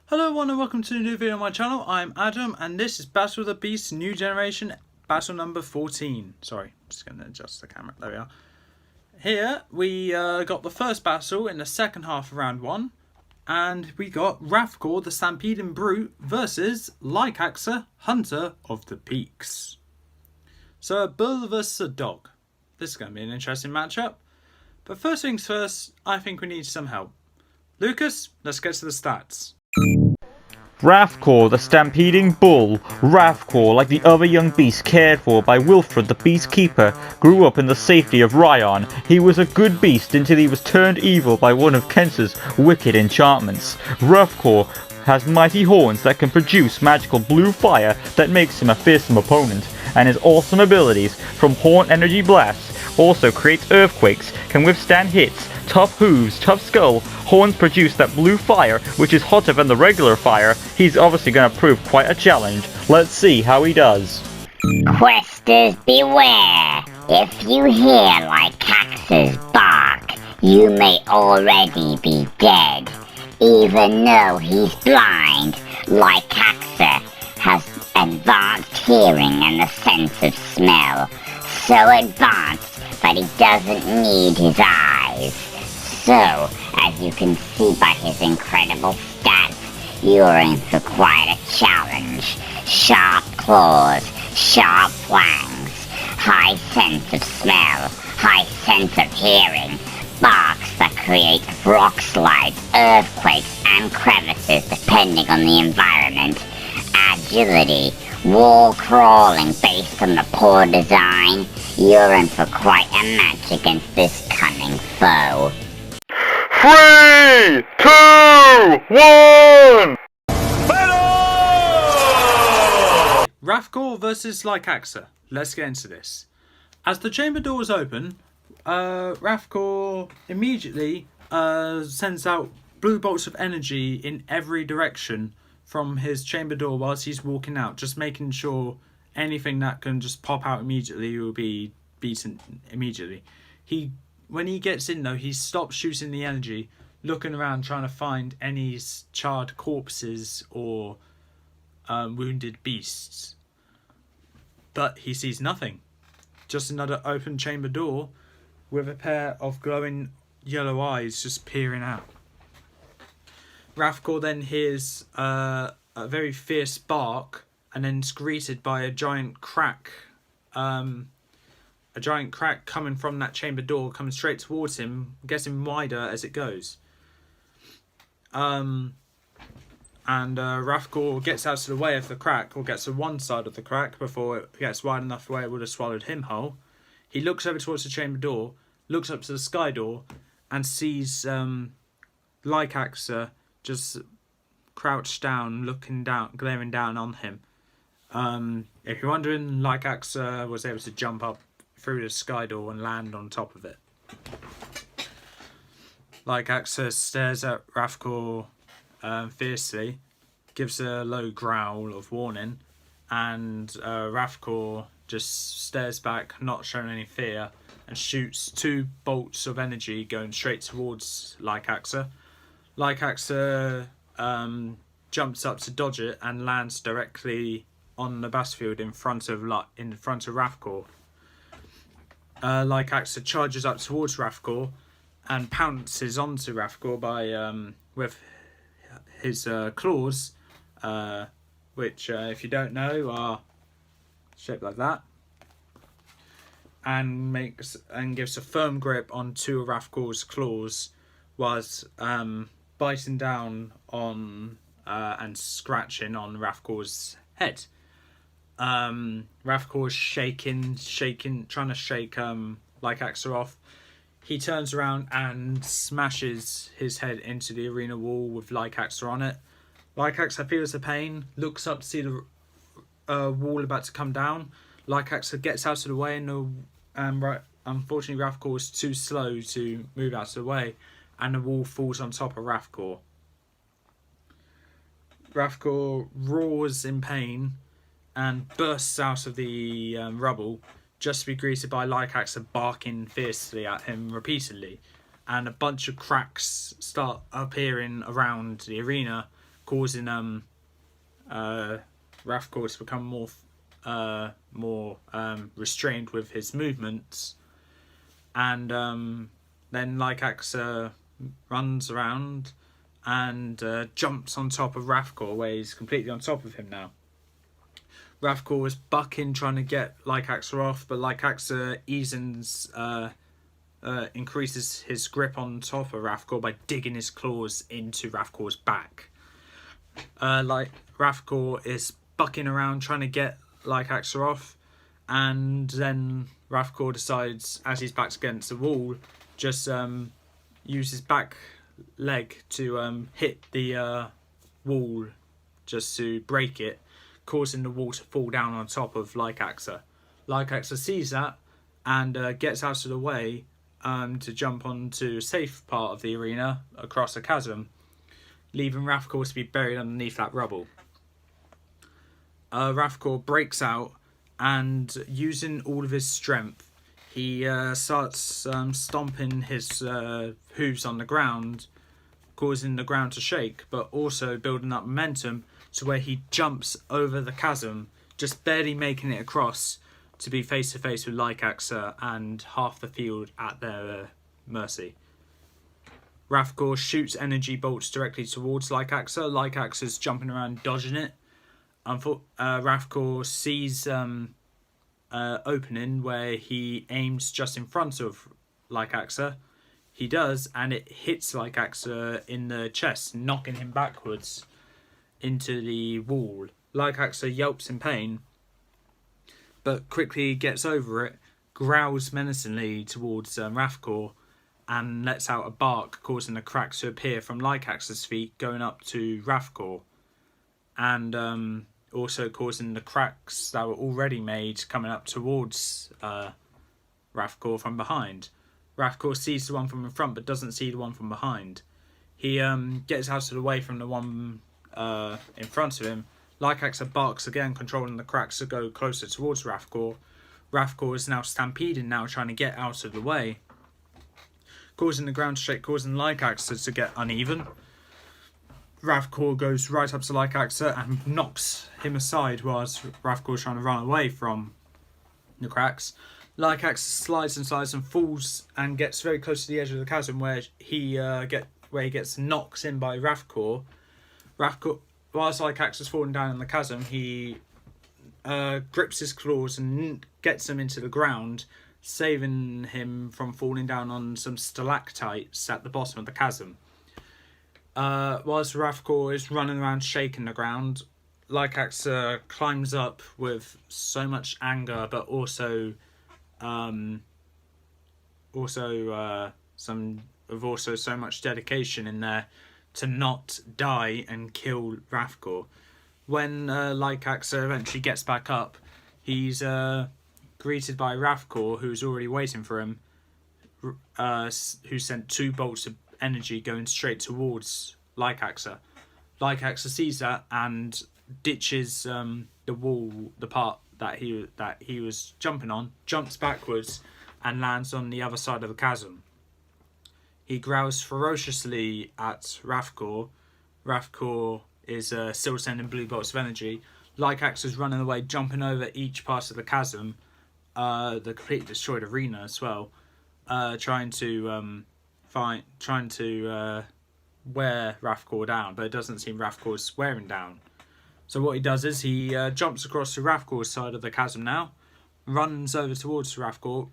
Hello everyone and welcome to a new video on my channel. I'm Adam and this is Battle of the Beasts New Generation Battle number 14. Sorry, just going to adjust the camera. There we are. Here we got the first battle in the second half of round 1. And we got Raffkor the Stampeding Brute versus Lycaxa, Hunter of the Peaks. So a bull versus a dog. This is going to be an interesting matchup. But first things first, I think we need some help. Lucas, let's get to the stats. Raffkor, the stampeding bull. Raffkor, like the other young beasts cared for by Wilfred the Beast Keeper, grew up in the safety of Ryan. He was a good beast until he was turned evil by one of Kens's wicked enchantments. Raffkor has mighty horns that can produce magical blue fire that makes him a fearsome opponent, and his awesome abilities, from horn energy blasts, also creates earthquakes, can withstand hits, tough hooves, tough skull, horns produce that blue fire, which is hotter than the regular fire. He's obviously going to prove quite a challenge. Let's see how he does. Questers beware! If you hear Lycaxa's bark, you may already be dead. Even though he's blind, Lycaxa has advanced hearing and the sense of smell. So advanced that he doesn't need his eyes. So, as you can see by his incredible stats, you're in for quite a challenge. Sharp claws, sharp fangs, high sense of smell, high sense of hearing, barks that create rock slides, earthquakes, and crevices depending on the environment, agility, wall crawling based on the poor design. You're in for quite a match against this cunning foe. 3, 2, 1! Raffkor versus Lycaxa. Let's get into this. As the chamber doors open, Raffkor immediately sends out blue bolts of energy in every direction from his chamber door whilst he's walking out, just making sure anything that can just pop out immediately will be beaten immediately. When he gets in though, he stops shooting the energy, looking around trying to find any charred corpses or wounded beasts. But he sees nothing. Just another open chamber door with a pair of glowing yellow eyes just peering out. Raffkor then hears a very fierce bark and then is greeted by a giant crack. A giant crack coming from that chamber door, coming straight towards him, getting wider as it goes. And Raffkor gets out of the way of the crack, or gets to one side of the crack before it gets wide enough where it would have swallowed him whole. He looks over towards the chamber door, looks up to the sky door, and sees Lycaxa just crouched down, looking down, glaring down on him. If you're wondering, Lycaxa was able to jump up through the sky door and land on top of it. Lycaxa stares at Raffkor fiercely, gives a low growl of warning, and Raffkor just stares back, not showing any fear, and shoots 2 bolts of energy going straight towards Lycaxa. Lycaxa jumps up to dodge it and lands directly on the battlefield in front of Raffkor. Lycaxa charges up towards Raffkor and pounces onto Raffkor by with his claws, which if you don't know are shaped like that, and gives a firm grip on 2 of Raffkor's claws whilst biting down on and scratching on Raffkor's head. Raffkor is shaking, trying to shake Lycaxa off. He turns around and smashes his head into the arena wall with Lycaxa on it. Lycaxa feels the pain, looks up to see the wall about to come down. Lycaxa gets out of the way, and unfortunately Raffkor is too slow to move out of the way, and the wall falls on top of Raffkor. Raffkor roars in pain and bursts out of the rubble, just to be greeted by Lycaxa barking fiercely at him repeatedly, and a bunch of cracks start appearing around the arena, causing Raffkor to become more restrained with his movements, and then Lycaxa runs around and jumps on top of Raffkor, where he's completely on top of him now. Raffkor was bucking, trying to get Lycaxa off, but Lycaxa increases his grip on top of Raffkor by digging his claws into Raffkor's back. Raffkor is bucking around trying to get Lycaxa off, and then Raffkor decides, as he's backed against the wall, just use his back leg to hit the wall just to break it, causing the wall to fall down on top of Lycaxa. Lycaxa sees that and gets out of the way to jump onto a safe part of the arena across a chasm, leaving Raffkor to be buried underneath that rubble. Raffkor breaks out, and using all of his strength, he starts stomping his hooves on the ground, causing the ground to shake, but also building up momentum to where he jumps over the chasm, just barely making it across to be face to face with Lycaxa and half the field at their mercy. Raffkor shoots energy bolts directly towards Lycaxa. Lycaxa's jumping around dodging it. Raffkor sees opening where he aims just in front of Lycaxa. He does, and it hits Lycaxa in the chest, knocking him backwards into the wall. Lycaxa yelps in pain, but quickly gets over it, growls menacingly towards Raffkor, and lets out a bark, causing a crack to appear from Lycaxa's feet going up to Raffkor, and also causing the cracks that were already made coming up towards Raffkor from behind. Raffkor sees the one from in front but doesn't see the one from behind. He gets out of the way from the one in front of him. Lycaxa barks again, controlling the cracks to go closer towards Raffkor. Raffkor is now stampeding, now trying to get out of the way, causing the ground to shake, causing Lycaxa to get uneven. Raffkor goes right up to Lycaxa and knocks him aside whilst Raffkor is trying to run away from the cracks. Lycaxa slides and slides and falls and gets very close to the edge of the chasm where he gets knocked in by Raffkor. Whilst Lycaxa's falling down in the chasm, he grips his claws and gets them into the ground, saving him from falling down on some stalactites at the bottom of the chasm. Whilst Raffkor is running around shaking the ground, Lycaxa climbs up with so much anger, but also so much dedication in there to not die and kill Raffkor. When Lycaxa eventually gets back up, he's greeted by Raffkor, who's already waiting for him, who sent 2 bolts of energy going straight towards Lycaxa. Lycaxa sees that and ditches the wall, the part that he was jumping on, jumps backwards and lands on the other side of the chasm. He growls ferociously at Raffkor. Raffkor is still sending blue bolts of energy. Lycaxa's running away, jumping over each part of the chasm, the completely destroyed arena as well, trying to wear Raffkor down, but it doesn't seem Raffkor's wearing down. So what he does is he jumps across to Raffkor's side of the chasm now, runs over towards Raffkor,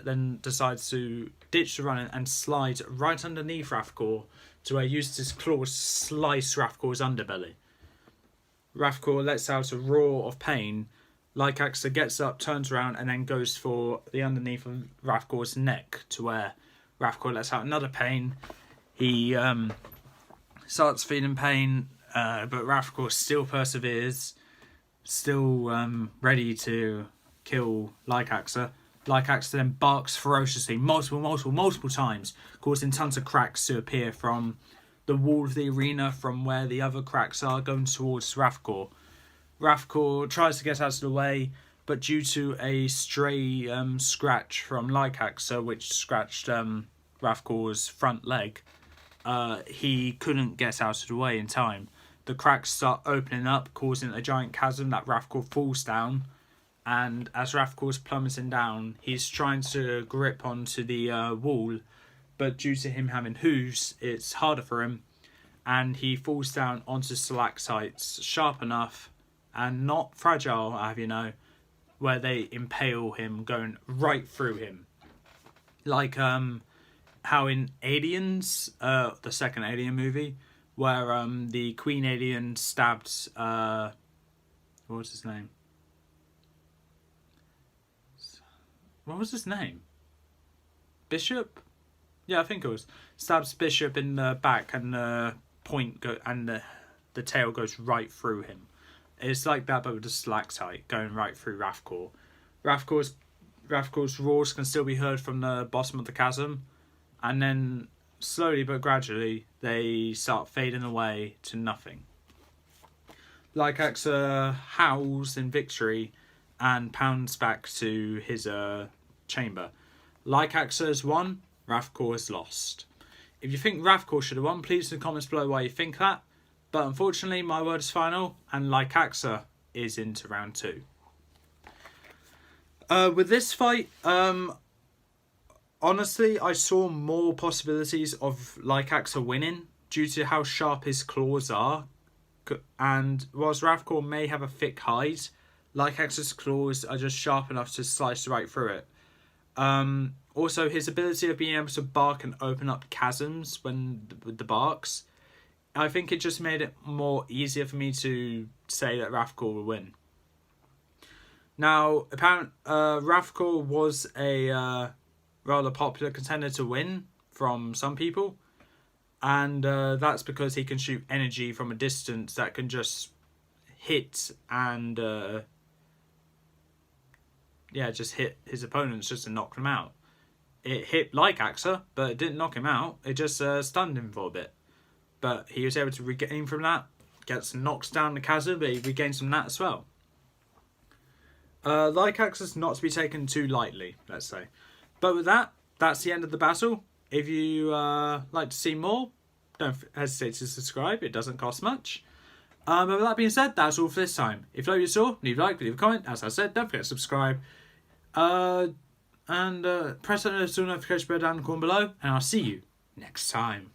then decides to ditch the running and slide right underneath Raffkor to where he uses his claws to slice Raffkor's underbelly. Raffkor lets out a roar of pain. Lycaxa gets up, turns around, and then goes for the underneath of Raffkor's neck to where Raffkor lets out another pain. He starts feeling pain, but Raffkor still perseveres, still ready to kill Lycaxa. Lycaxa then barks ferociously multiple times, causing tons of cracks to appear from the wall of the arena from where the other cracks are going towards Raffkor. Raffkor tries to get out of the way, but due to a stray scratch from Lycaxa, which scratched Raffkor's front leg, he couldn't get out of the way in time. The cracks start opening up, causing a giant chasm that Raffkor falls down. And as Raffkor's plummeting down, he's trying to grip onto the wall, but due to him having hooves, it's harder for him. And he falls down onto stalactites, sharp enough and not fragile, I have you know, where they impale him, going right through him. Like how in Aliens, the second Alien movie, where the Queen Alien stabbed, what was his name? What was his name? Bishop? Yeah, I think it was. Stabs Bishop in the back, and the the tail goes right through him. It's like that, but with a stalactite going right through Raffkor. Raffkor's roars can still be heard from the bottom of the chasm, and then slowly but gradually they start fading away to nothing. Lycaxa howls in victory and pounds back to his chamber. Lycaxa has won, Raffkor has lost. If you think Raffkor should have won, please in the comments below why you think that. But unfortunately, my word is final, and Lycaxa is into round 2. With this fight, honestly, I saw more possibilities of Lycaxa winning due to how sharp his claws are. And whilst Raffkor may have a thick hide, Lycaxa's claws are just sharp enough to slice right through it. Also, his ability of being able to bark and open up chasms with the barks, I think it just made it more easier for me to say that Raffkor will win. Now, Raffkor was a rather popular contender to win from some people, and that's because he can shoot energy from a distance that can just hit and just hit his opponents just to knock them out. It hit Lycaxa, but it didn't knock him out. It just stunned him for a bit. But he was able to regain from that, gets knocks down the chasm, but he regains from that as well. Lycaxa's not to be taken too lightly, let's say. But with that, that's the end of the battle. If you like to see more, don't hesitate to subscribe. It doesn't cost much. But with that being said, that's all for this time. If you like what you saw, leave a like, leave a comment. As I said, don't forget to subscribe. And press that notification bell down in the corner below. And I'll see you next time.